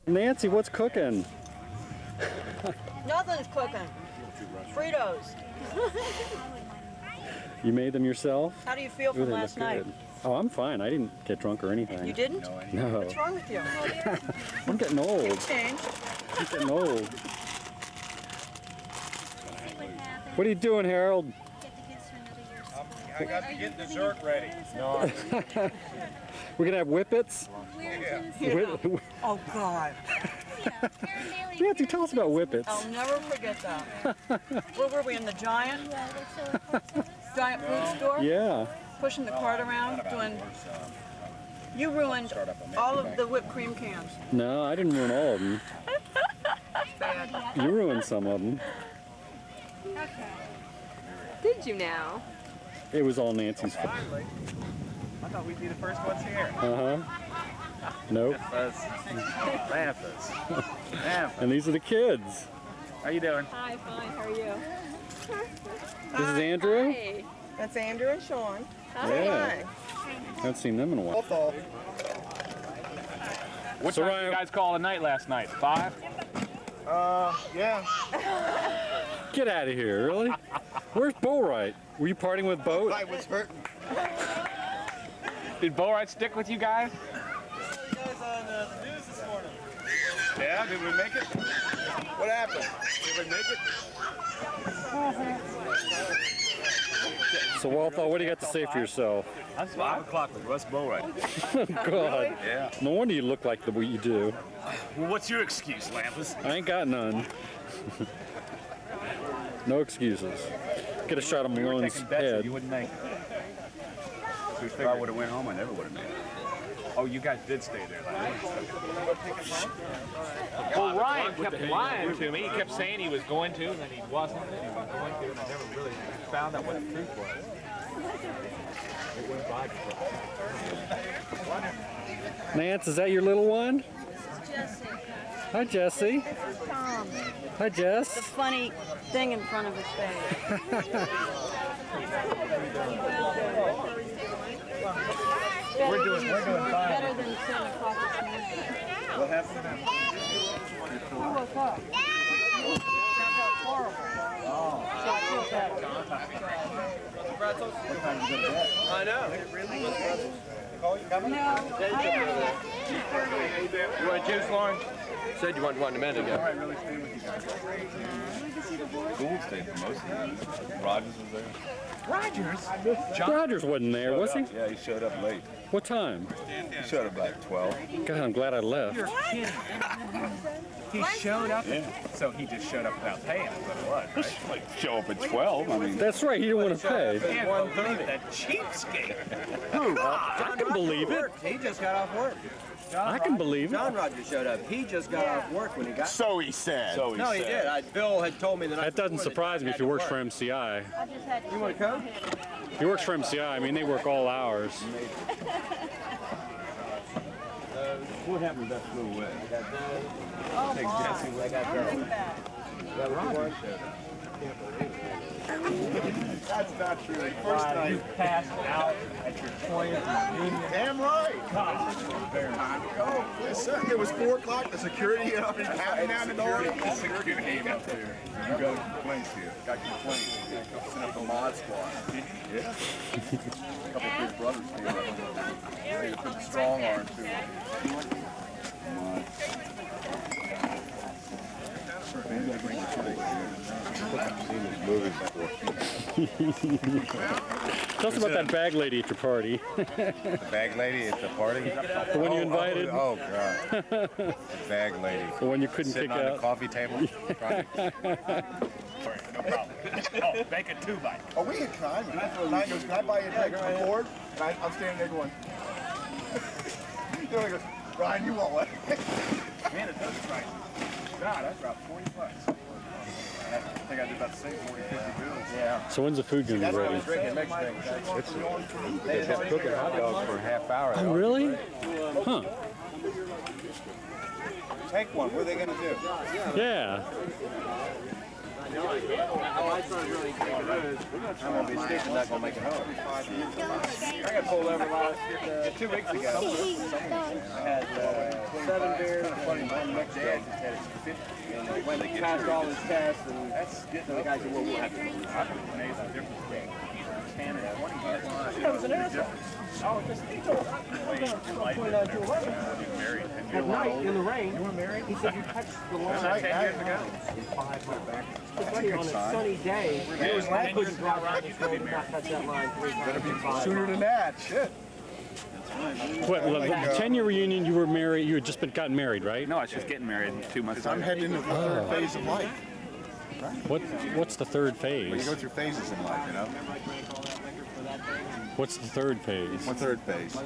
Nancy, what's cooking? Nothing's cooking. Fritos. You made them yourself? How do you feel from last night? Oh, I'm fine. I didn't get drunk or anything. You didn't? No. What's wrong with you? I'm getting old. You've changed. I'm getting old. What are you doing, Harold? I got to get dessert ready. No. We're going to have whippets? Yeah. Oh, God. Nancy, tell us about whippets. I'll never forget that. Where were we, in the Giant food store? Yeah. Pushing the cart around, doing... You ruined all of the whipped cream cans. No, I didn't ruin all of them. Bad. You ruined some of them. Okay. Did you now? It was all Nancy's fault. I thought we'd be the first ones here. Uh-huh. Nope. Ramphas. And these are the kids. How you doing? Hi, fine. How are you? This is Andrew? Hi. That's Andrew and Sean. Yeah. Haven't seen them in a while. What So time Ryan, did you guys call a night last night? 5? Yeah. get out of here, really? Where's Boatwright? Were you partying with Boat? I was hurting. Did Boatwright stick with you guys? You guys on the news this morning. Yeah, did we make it? What happened? Did we make it? So Waltho, what do you got to say for yourself? That's 5 o'clock with Russ Boatwright. God. Yeah. No wonder you look like the way you do. Well, what's your excuse, Lampus? I ain't got none. No excuses. Get a shot of Malone's head. You wouldn't make it. If I would have went home, I never would have made it. Oh, you guys did stay there last night. Well, Ryan kept lying to me. He kept saying he was going to, and then he wasn't, and he was going to, and I never really found out what the truth was. It went by before. Nance, is that your little one? Jesse. Hi, Jesse. Tom. Hi, Jess. The funny thing in front of his face. We're doing fine. Better than 7 o'clock this morning. What happened? I woke up. That felt horrible. So I feel better. I know. No, I You want juice, Lauren? Said you wanted one a minute ago. Really stayed with you guys. Gould stayed for most of it. Rogers was there. Rogers? Rogers wasn't there, was he? Yeah, he showed up late. What time? He showed up about 12. God, I'm glad I left. You're kidding. He showed up, so he just showed up without paying, is what it was, right? Like, show up at 12, I mean. That's right, he didn't want to pay. And 1:30. That cheapskate. I can believe it. He just got off work. I can believe it. John Rogers showed up. He just got off work when he got. So he said. No, he did. Bill had told me the night That doesn't before surprise me if he works for MCI. You want to come? He works for MCI. I mean, they work all hours. What happened to that flew away? Oh, my. Rogers showed up. That's not true. First night. You passed out at your 20th reunion. Damn right. God, Oh, yes, sir. It was 4 o'clock. The security had already pounding down the door. security came up there. You got complaints here. Got complaints. Sent up the mod squad. Yeah. A couple of his brothers came up. They put the strong arm to him. Tell us about that bag lady at your party. The bag lady at the party? The one you invited? Oh, God. The bag lady. The one you couldn't Sitting kick on the out? coffee table? No problem. Oh, make it 2 bites. Oh, we had time. Ryan goes, can I buy you a drink on board? And I'm standing there going, you know, he goes, Ryan, you want one? Man, it does price. God, that's about $40. I think I did about the same 40, 50 bills. Yeah. So when's the food going to That's be what ready? he's drinking, makes drinks. They've been cooking hot dogs for a half hour. Oh, really? Huh. Take one. What are they going to do? Yeah. I'm gonna be stupid, not gonna make it home. I got pulled over last 2 weeks ago. I had 7 beers. Kind of funny. My next dad just had his 50, and they went and passed all his tests, and that's getting the guy said, "Well, we'll have to." I think it's amazing the difference between Canada. That was an asshole. Oh, just he told us 29 to 11. At night in the rain. You were married? He said you touched the line. 10 years ago. Especially on a sunny day. He was like, couldn't drive around this road and not touch that line 3 times. Better be sooner than that. Shit. What, the 10-year reunion, you were married, you had just gotten married, right? No, I was just getting married 2 months I'm heading into the third phase of life. What's the third Well, you phase? go through phases in life, you know? What's the third phase? What third phase?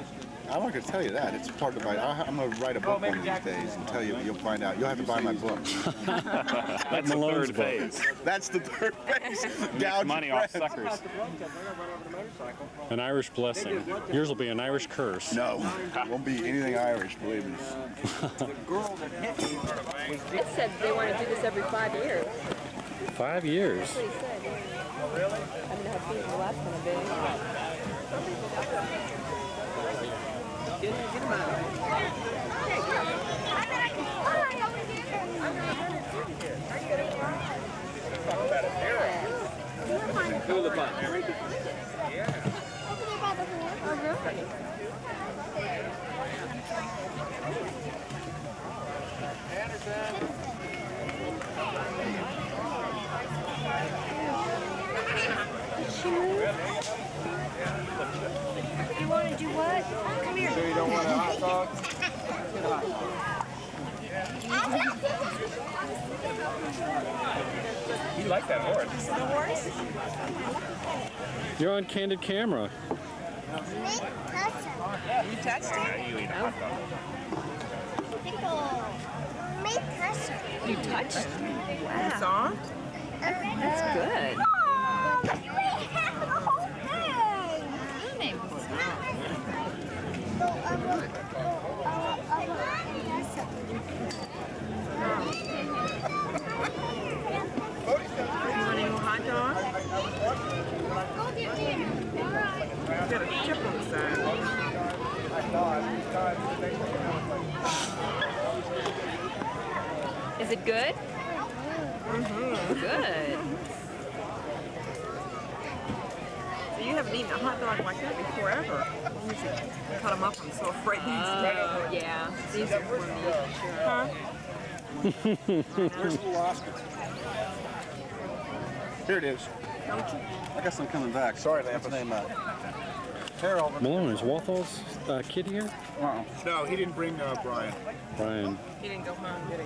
I'm not going to tell you that. It's part of my. I'm going to write a book one of these days and tell you. You'll find out. You'll have to buy my book. That's the third phase. That's the third phase. Gouge money off suckers. An Irish blessing. Yours will be an Irish curse. No, it won't be anything Irish, believe me. It said they want to do this every 5 years. 5 years. That's what he said. Oh, really? I mean, how big the last one will be. Get him out of here. Cool the bun. You want to do what? Come here. Sure you don't want a hot dog? You like that horse. The horse? You're on candid camera. You touched it? You eat a hot dog. You touched? Wow. Soft? That's good. Is it good? Mm-hmm. Good. So you haven't eaten a hot dog like that before ever. You cut them up. I'm so afraid these days. Yeah. These are for me. Huh? Where's the Alaska? Here it is. I guess I'm coming back. Sorry, Lamp. What's his name? Harold. Malone, is Walthall's kid here? No, he didn't bring Brian. Brian. He didn't go home, did he?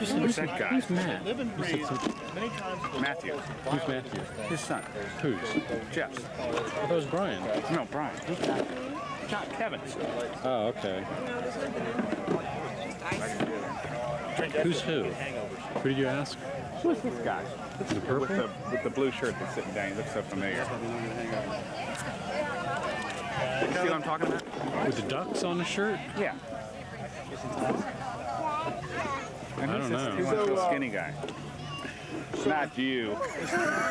Who's that guy? Who's Matt? Live and breathe many times. Matthew. Who's Matthew? His son. Who's? Jeff's. I thought it was Brian. No, Brian. Not Kevin's. Oh, okay. Who's who? Who did you ask? Who's this guy? The purple? With the blue shirt that's sitting down. He looks so familiar. You see what I'm talking about? With the ducks on the shirt? Yeah. And I don't know. He's a real skinny guy. Not you.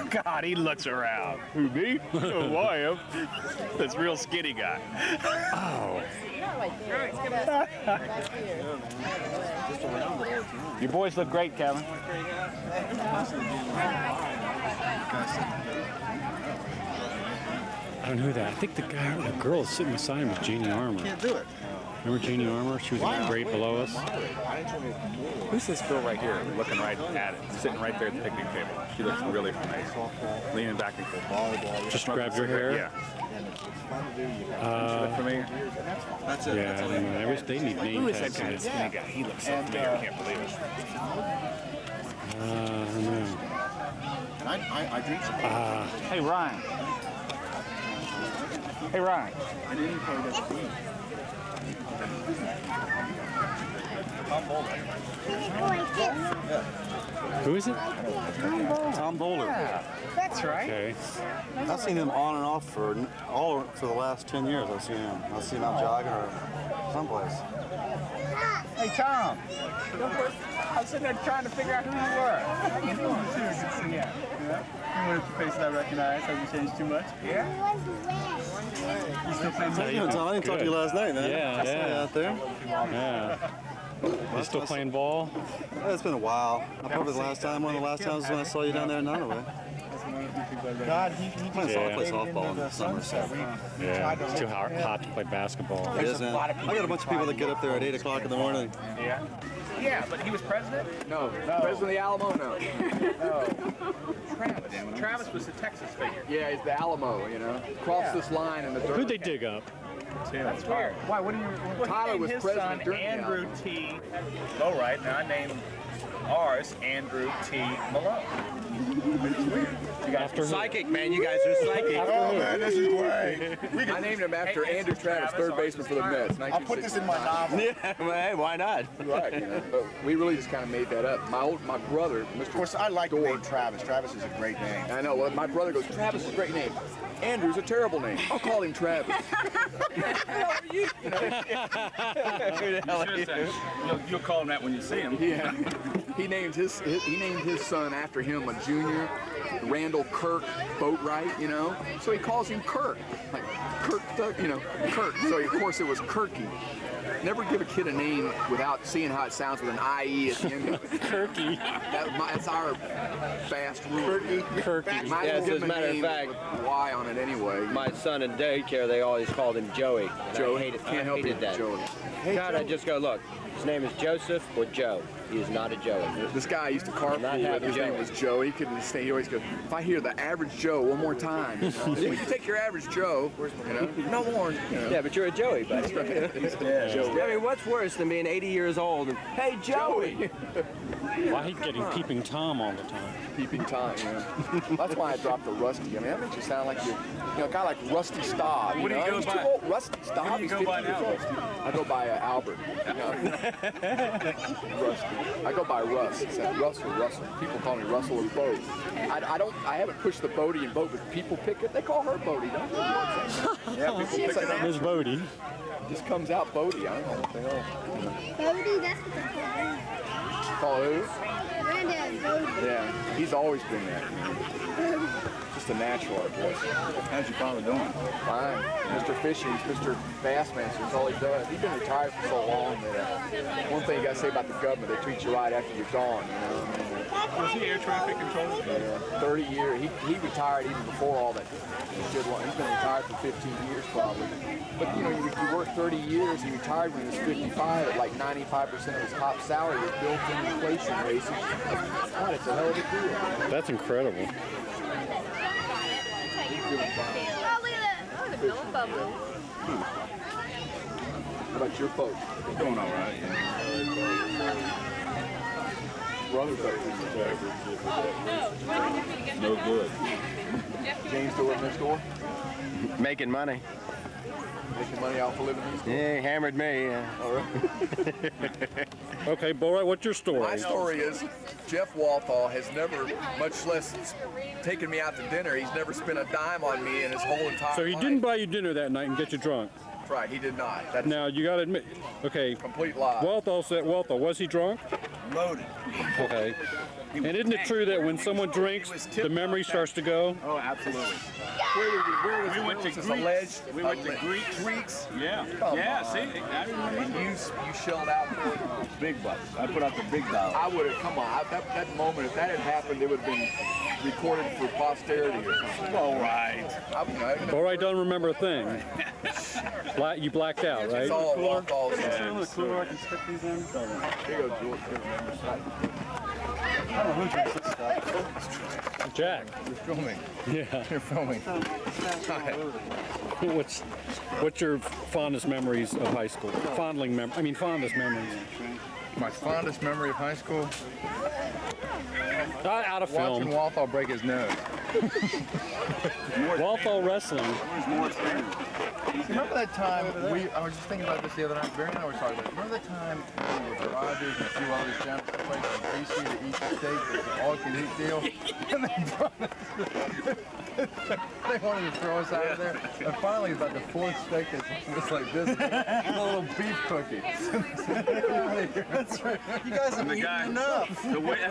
God, he looks around. Who, me? Oh, who I am. This real skinny guy. Oh. Your boys look great, Kevin. I don't know who that. I think the girl sitting beside him was Janie Armour. Can't do it. Remember Janie Armour? She was in the grade below us. Who's this girl right here, looking right at it, sitting right there at the picnic table? She looks really nice. Leaning back and forth. Just grabbed your hair? Yeah. She look familiar? That's it. Yeah, I don't know. I wish they need name Who is that tags. kind of skinny guy? He looks so familiar. I can't believe it. I don't know. I drink some. Hey, Ryan. Hey, Ryan. I didn't pay that fee. Who is it? Tom Bowler. That's right. Okay. I've seen him on and off for the last 10 years. I've seen him out jogging or someplace. Hey, Tom. I was sitting there trying to figure out who you were. How you doing? Good to see you. Yeah. You face that I recognize. Have you changed too much? Yeah. You still playing How you doing, Tom? I didn't talk to you last night, man. Yeah, I saw you out there. Yeah. You still playing ball? Yeah, it's been a while. Probably the last time, one of the last times was when I saw you down there in Nottoway. God, he I saw you play softball in the summer. Yeah, it's too hot to play basketball. It is, man. I got a bunch of people that get up there at 8 o'clock in the morning. Yeah. Yeah, but he was president? No. President of the Alamo, no. Travis. Travis was the Texas figure. Yeah, he's the Alamo, you know. Cross this line in the dirt. Who'd they dig up? That's weird. Why? What do you? Well, Tyler was his president son, during the Andrew T. Lowright, and I named ours Andrew T. Malone. After Psychic, man. You guys are psychic. Oh, man, this is great. I named him after Andrew Travis, third baseman for the Mets. I'll put this in my novel. Yeah, well, hey, why not? Right, you know, but we really just kind of made that up. My brother, Mr. Of course, I like the name Travis. Travis is a great name. I know. Well, my brother goes, Travis is a great name. Andrew's a terrible name. I'll call him Travis. You'll call him that when you see him. Yeah. He named his son after him, a junior, Randall Kirk Boatwright, you know. So he calls him Kirk, like Kirk, you know, Kirk. So of course it was Kirky. Never give a kid a name without seeing how it sounds with an IE at the end of it. Kirky. That's our fast rule. Kirky. Might Yes, give as him a matter of name fact, with Y on it anyway. My son in daycare, they always called him Joey. And Joey. I hated, Can't help hated it, that. Joey. God, I just go, look, his name is Joseph or Joe. He is not a Joey. This guy I used to carpool Not with, happy his name Joey. was Joe. He couldn't stay. He always goes, if I hear the average Joe one more time, you know, will you take your average Joe? You know, no more. You know. Yeah, but you're a Joey, buddy. Joey. I mean, what's worse than being 80 years old and, hey, Joey! Why he getting peeping Tom all the time? Peeping Tom, you know. That's why I dropped the Rusty. I mean, that makes you sound like you're, you know, a guy like Rusty Staub. What do you know? go He's by? too old. Rusty Staub. What do you He's go by 50 years now, old. I go by Albert. You know? Rusty. I go by Russ. It's Russell. People call me Russell or Bo. I haven't pushed the Bodie and Bo, but people pick it. They call her Bodie, don't they? Yeah, people pick it up. Miss Bodie. Just comes out Bodie. I don't know what the hell. Bodie, that's what they call him. Call who? Granddad, Bodie. Yeah, he's always been that. Just a natural, I guess. How's your father doing? Fine. Mr. Fishing, he's Mr. Bassmaster. That's all he does. He's been retired for so long that one thing you got to say about the government, they treat you right after you're gone, you know. Was he air traffic controller? Yeah, 30 years. He retired even before all that. He's been retired for 15 years probably. But you know, you work 30 years, he retired when he was 55 at like 95% of his top salary with built-in inflation rates. God, it's a hell of a deal. That's incredible. Oh, look at that. Oh, the Bill Bubble. How about your folks? Doing all right. Brothers up No good. James door next door, Making money. making money out for living these days. Yeah, he hammered me. All right. Okay, Borat, what's your story? My story is Jeff Walthall has never, much less taken me out to dinner, he's never spent a dime on me in his whole entire So he life. didn't buy you dinner that night and get you drunk? Right, he did not. That's Now, you got to admit, okay, a complete lie. Walthall, was he drunk? Loaded. Okay. And isn't it true that when someone drinks, the memory starts to go? Oh, absolutely. We went to Greeks. We went to Greeks. Yeah. Come Yeah, on. see, I remember. And you shelled out for it. Big bucks. I put out the big dollar. I would have, come on, that moment, if that had happened, it would have been recorded for posterity or something. All right. Borat doesn't remember a thing. You blacked out, right? It's all Walthall's. Some of the cooler I can stick these in. Here you go, Jules. I don't know who drinks this stuff. Jack. You're filming. Yeah. You're filming. What's your fondest memories of high school? Fondest memories. My fondest memory of high school? Out of film. Watching Walthall break his nose. Walthall wrestling. Who's more experienced? Remember that time I was just thinking about this the other night. Barry and I were talking about it. Remember that time we were at Rogers and a few others down at the place in DC to eat the steak? It was an all-you-can-eat deal. And they wanted to throw us out of there. And finally, about the fourth steak, it was like this, a little beef cookie. That's right. You guys have eaten enough. That's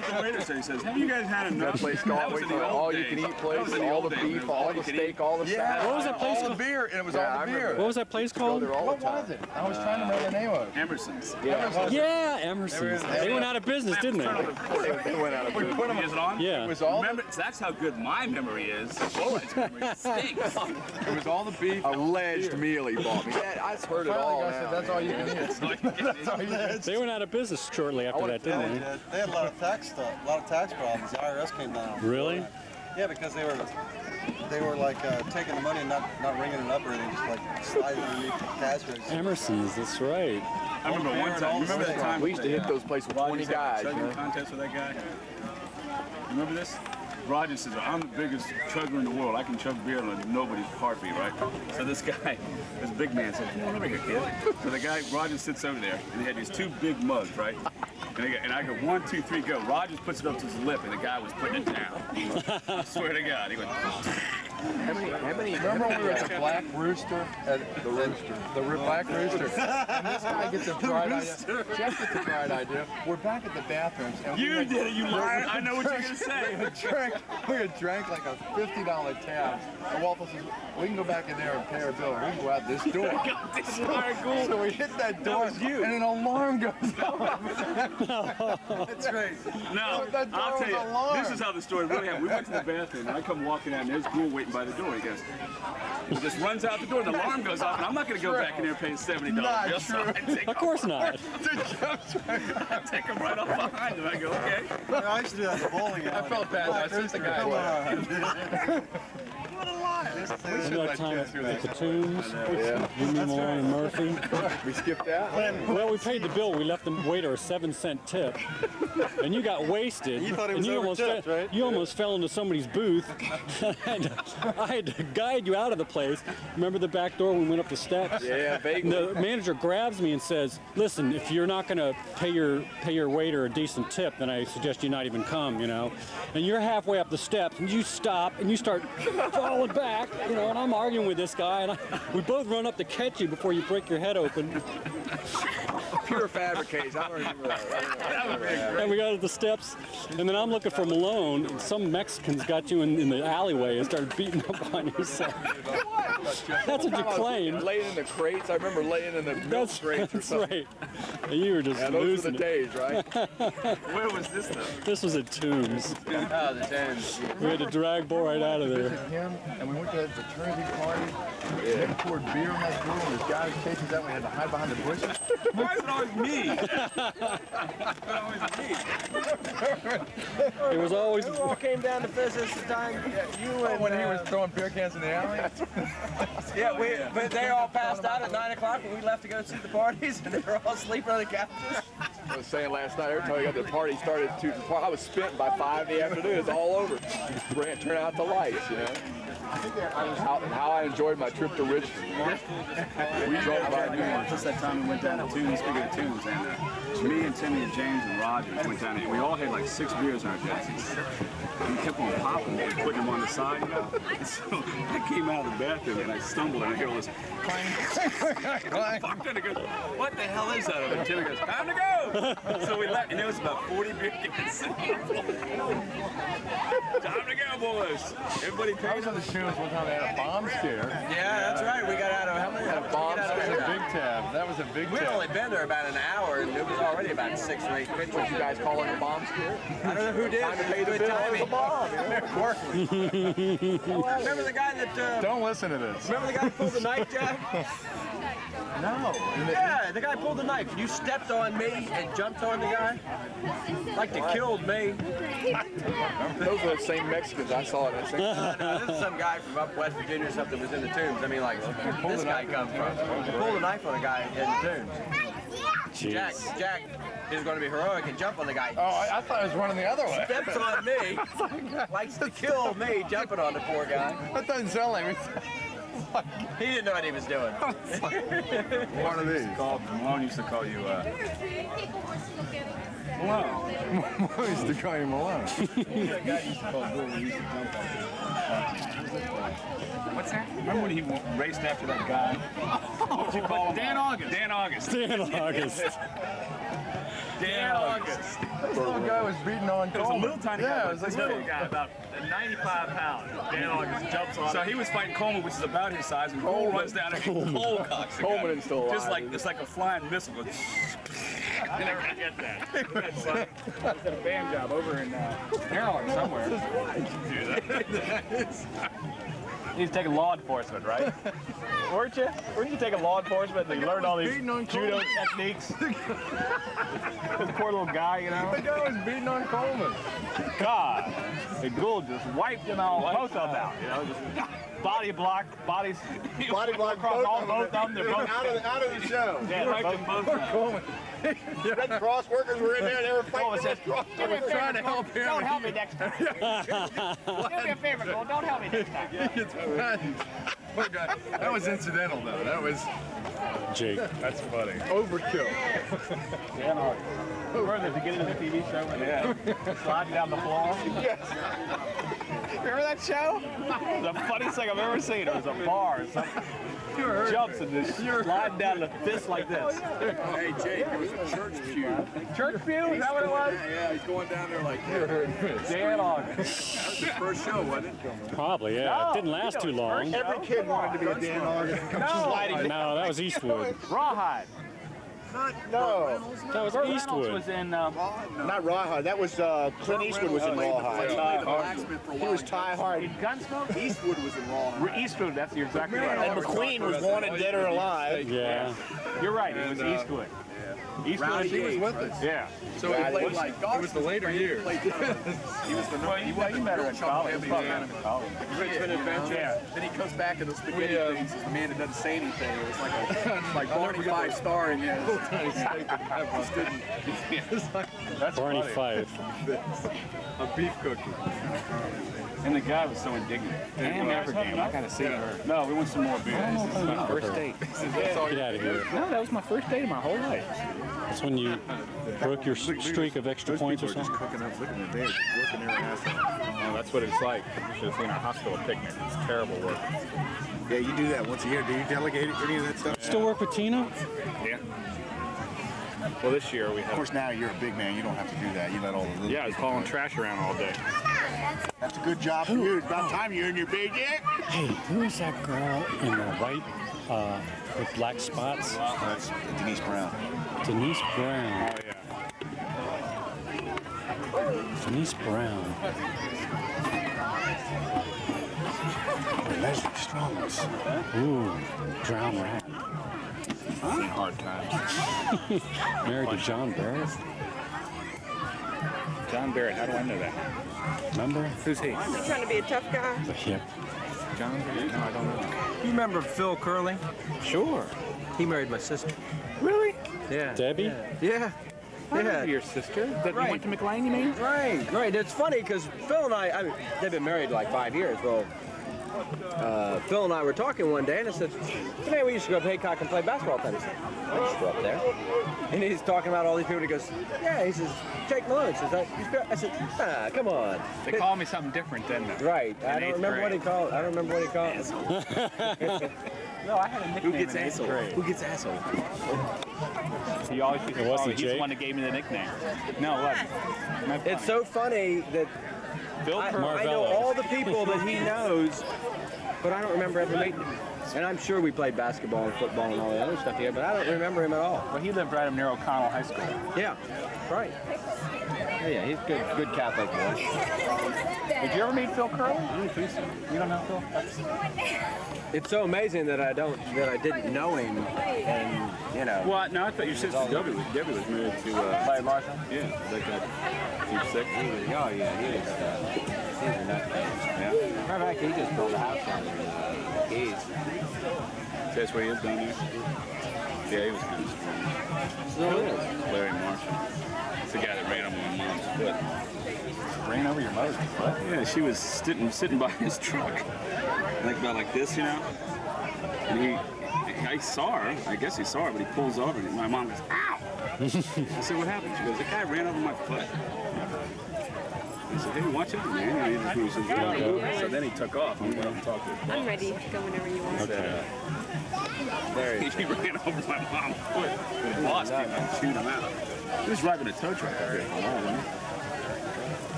what the waiter said. He says, "Have you guys had enough?" That place called all-you-can-eat place, all the beef, all the steak, all the salad. What was that place All the called? beer, and it was all the beer. What was that place called? What was it? I was trying to remember the name of it. Emerson's. Yeah, Emerson's. They went out of business, didn't they? They went out of business. Is it on? Yeah. It was all Remember, that's how good my memory is. Boyd's memory stinks. It was all the beef. Alleged meal he bought me. Yeah, I heard it all Finally, I said, now. that's all you can eat. That's all you can eat. They went out of business shortly after that, didn't they? They had a lot of tax stuff, a lot of tax problems. The IRS came down. Really? Yeah, because they were like taking the money and not ringing it up or anything, just like sliding underneath the cash register. Emerson's, that's right. I remember one time. Remember that time We used to hit those places with 20 guys. Chugging contest with that guy. Remember this? Roger says, "I'm the biggest chugger in the world. I can chug beer like nobody's heartbeat, right?" So this guy, this big man said, "Come on over here, kid." So the guy, Roger sits over there, and he had these two big mugs, right? And I go, 1, 2, 3, go. Rogers puts it up to his lip, and the guy was putting it down. I swear to God, he went. How many? Remember when we were at the Black Rooster? The Black Rooster. And this guy gets a bright idea. Jeff gets a bright idea. We're back at the bathrooms. And You did it, you liar. I know what you're going to say. We had drank like a $50 tab. And Walter says, we can go back in there and pay our bill. And we can go out this door. So we hit that door, and an alarm goes off. That's great. No, That door I'll tell was you, alarmed. this is how the story really happened. We went to the bathroom, and I come walking out, and there's Gould waiting by the door. He goes, he just runs out the door, the alarm goes off, and I'm not going to go back in there paying $70. Not bill, so true. I take Of course not. I take him right off behind him. I go, okay. I used to do that at the bowling alley. I felt bad. I sent the guy away. What a lie. Remember that time at the Tombs? You, me, Malone, and Murphy? We skipped out. Well, we paid the bill. We left the waiter a 7-cent tip. And you got wasted. You thought it and was over-tipped, right? You almost fell into somebody's booth. And I had to guide you out of the place. Remember the back door when we went up the steps? Yeah, vaguely. The manager grabs me and says, "Listen, if you're not going to pay your waiter a decent tip, then I suggest you not even come, you know." And you're halfway up the steps, and you stop, and you start falling back, you know, and I'm arguing with this guy, and we both run up to catch you before you break your head open. Pure fabricates. I don't remember that. And we got to the steps, and then I'm looking for Malone, and some Mexicans got you in the alleyway and started beating up on you. So. That's what you claimed. Laying in the crates. I remember laying in the milk crates or That's something. right. And you were just Yeah, those losing were the it. days, right? Where was this, though? This was at Tombs. Oh, the Tombs. We had to drag Bo right out of there. Visit him, and we went to that fraternity party. They poured beer on that girl, and this guy was chasing us out. We had to hide behind the bushes. Why is it always me? It's always me. It was always. Who all came down to visit this time? You and When he was throwing beer cans in the alley. but they all passed out at 9 o'clock when we left to go see the parties, and they were all sleeping on the couches. I was saying last night, every time we got to the party started, I was spent by 5 in the afternoon. It's all over. Turn out the lights, you know. How I enjoyed my trip to Richmond. We drove by noon. Just that time we went down to Tombs, speaking of Tombs, and me and Timmy and James and Rogers went down there. We all had like 6 beers in our jerseys. And we kept on popping them and putting them on the side, you know? And so I came out of the bathroom and I stumbled and I hear all this clang. Fuck, and I goes, what the hell is that? And Timmy goes, time to go! So we left, and there was about 40 beer cans. Time to go, boys! Everybody I paid was on the Tombs one time. They had a bomb scare. Yeah, that's right. We got out of how many? Had a bomb That was scare. a big tab. That was a big We'd tab. only been there about an hour, and it was already about 6 or 8 pictures. What you guys calling a bomb scare? I don't know who did. Time to pay the Good bill. timing. It was a bomb. You know? Remember the guy that? Don't listen to this. Remember the guy that pulled the knife, Jack? No. Yeah, the guy pulled the knife. You stepped on me and jumped on the guy. Like they killed me. Those are the same Mexicans I saw in that same. No, this is some guy from up West Virginia or something was in the Tombs. I mean, like, where's this guy come from? He pulled a knife on a guy in the Tombs. Jeez. Jack is going to be heroic and jump on the guy. Oh, I thought it was running the other way. Steps on me, likes to kill me, jumping on the poor guy. That doesn't sound like me. He didn't know what he was doing. One of these. Malone used to call you Malone. Malone used to call you Malone. What's that? Remember when he raced after that guy? What did you call him? Dan August. Dan August. Dan August. Dan August. This little guy was beating on It was a little tiny guy. Yeah, it was a little guy, about 95 pounds. Dan August jumps on. So he was fighting Coleman, which is about his size, and Cole runs down and Cole cocks the guy. Coleman is still alive. Just like it's like a flying missile. I never forget that. That's funny. I was at a band job over in Maryland somewhere. He's taking law enforcement, right? Weren't you? Weren't you taking law enforcement and you learned all these judo techniques? This poor little guy, you know? The guy was beating on Coleman. God. And Gould just wiped him out, both of them out, you know? Just body block, body block across both of them. They're both out of the show. Yeah, both Coleman. Red Cross workers were in there. They were fighting. I was trying to help him. Don't help me next time. Do me a favor, Gould. Don't help me next time. Poor guy. That was incidental, though. That was Jake. That's funny. overkill. Dan August. Further to get into the TV show where they slide down the floor. Yes. Remember that show? The funniest thing I've ever seen. It was a bar or something. Jumps and just sliding down the fist like this. Hey, Jake, it was a church pew. Church pew? Is that what it was? Yeah, he's going down there like that. Dan August. That was his first show, wasn't it? Probably, yeah. No, it didn't last too long. Every kid wanted to be a Dan August. No, that was Eastwood. Rawhide. No, That was Reynolds Eastwood. was in. not Rawhide. That was Clint Eastwood was in Rawhide. He was Ty Hard. In Gunsmoke? Eastwood was in Rawhide. Eastwood, that's exactly right. And McLean was Wanted Dead or Alive. Yeah. You're right, it was Eastwood. Eastwood. He was with us. Yeah. So he played like golf. It was the later years. Well, you met her at college. You probably met him in college. Richmond Adventure. Yeah. Then he comes back in the spaghetti things as the man that doesn't say anything. It was like Barney 5-star in here. That's Barney funny. Fife. A beef cookie. And the guy was so indignant. Damn, I gotta see her. No, we want some more beer. This is my first date. Get out of here. No, that was my first date of my whole life. That's when you broke your streak of extra points or something. Cooking up, looking at their working their ass off. Oh, that's what it's like. You should have seen our hospital picnic. It's terrible work. Yeah, you do that once a year. Do you delegate any of that stuff? Still work with Tina? Yeah. Well, this year we Of have. course, now you're a big man. You don't have to do that. You let all the little. Yeah, I was hauling trash around all day. That's a good job for you. It's about time you're in your big yet. Hey, who is that girl in the white with black spots? That's Denise Brown. Denise Brown. Oh, yeah. Denise Brown. Leslie Strongest. Ooh, drown rat. Hard times. Married to John Barrett. John Barrett, how do I know that? Remember? Who's he? You trying to be a tough guy? Yep. John Barrett? No, I don't know. You remember Phil Curley? Sure. He married my sister. Really? Yeah. Debbie? Yeah. I know your sister. That you went to McLean, you mean? Right. It's funny because Phil and I mean, they've been married like 5 years. Well, Phil and I were talking one day, and I said, "Man, we used to go up Haycock and play basketball tennis." He said, "I used to go up there." And he's talking about all these people. He goes, "Yeah." He says, "Jake Malone." He says, I said, come on." They call me something different than that. Right. I don't remember what he called. I don't remember what he called. No, I had a nickname. Who gets asshole? Who gets asshole? He always used to It call wasn't me. He's the Jake? one that gave me the nickname. No, it wasn't. That's It's funny. so funny that Bill I Pearl. know all the people that he knows, but I don't remember ever meeting him. And I'm sure we played basketball and football and all the other stuff together, but I don't remember him at all. Well, he lived right up near O'Connell High School. Yeah, right. Yeah, he's good Catholic boy. Did you ever meet Phil Curley? You don't know Phil? It's so amazing that I didn't know him, and you know. What? No, I thought your sister Debbie was married to Larry Marshall. Yeah, that guy. He's sick. Oh yeah, he is. He's a nutcase. Yeah. Matter of fact, he just built a house down there. Keys. That's where he is down there. Yeah, he was kind of strong. Larry Marshall. It's the guy that ran over my mom's foot. Ran over your mother's foot? Yeah, she was sitting by his truck. Like about like this, you know? And I saw her. I guess he saw her, but he pulls over, and my mom goes, "Ow!" I said, "What happened?" She goes, "The guy ran over my foot." I said, "Hey, watch out, man." And he says, "Go." So then he took off. I'm going to talk to his boss. I'm ready to go whenever you want. Okay. He ran over my mom's foot. The boss came and chewed him out. He was driving a tow truck out here for a while, wasn't he?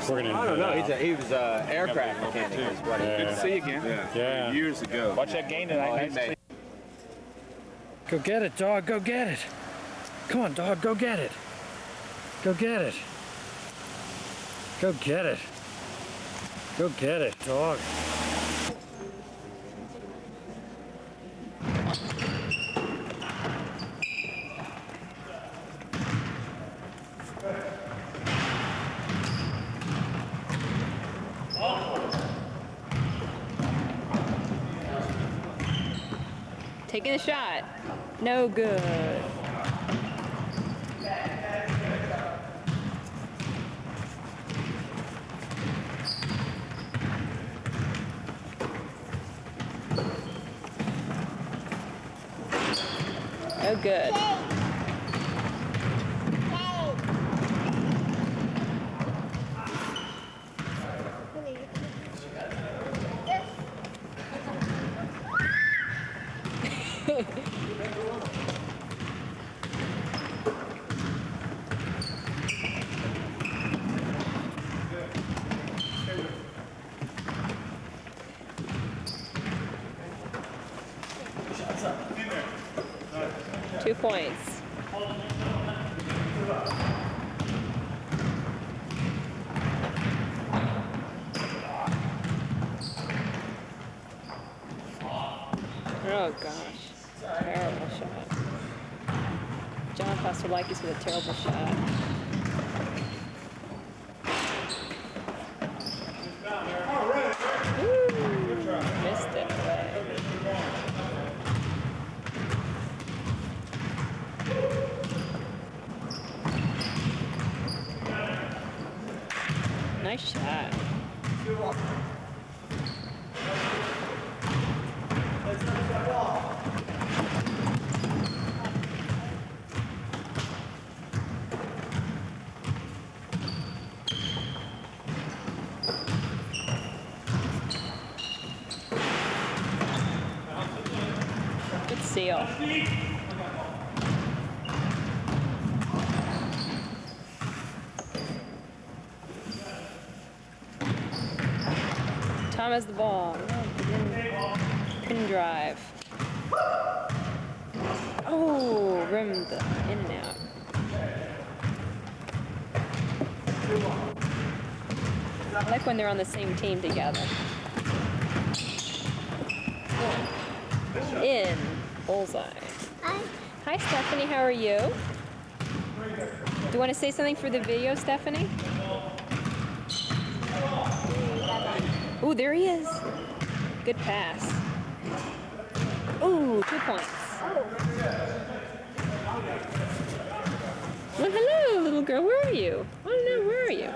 We're gonna. I don't know. He was an aircraft mechanic. Is what he Good did. to see you again. Yeah. Years ago. Watch that gain tonight. Nice. Go get it, dog. Go get it. Come on, dog. Go get it. Go get it. Go get it. Go get it, dog. Taking a shot. No good. Oh, good. Two points. Oh gosh, terrible shot. John Pastorlikis with a terrible shot. Ooh, missed it. Nice shot. seal. Tom has the ball. Couldn't drive. Oh, rimmed in and out. I like when they're on the same team together. In. Bullseye. Hi, Stephanie. How are you? Do you want to say something for the video, Stephanie? Ooh, there he is. Good pass. Ooh, 2 points. Well, hello, little girl. Where are you? I don't know. Where are you?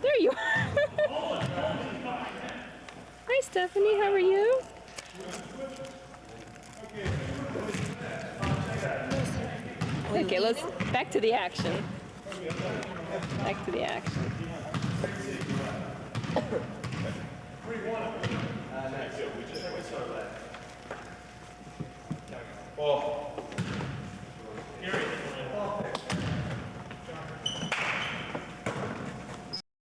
There you are. Hi, Stephanie. How are you? Okay, let's back to the action. Back to the action. Well,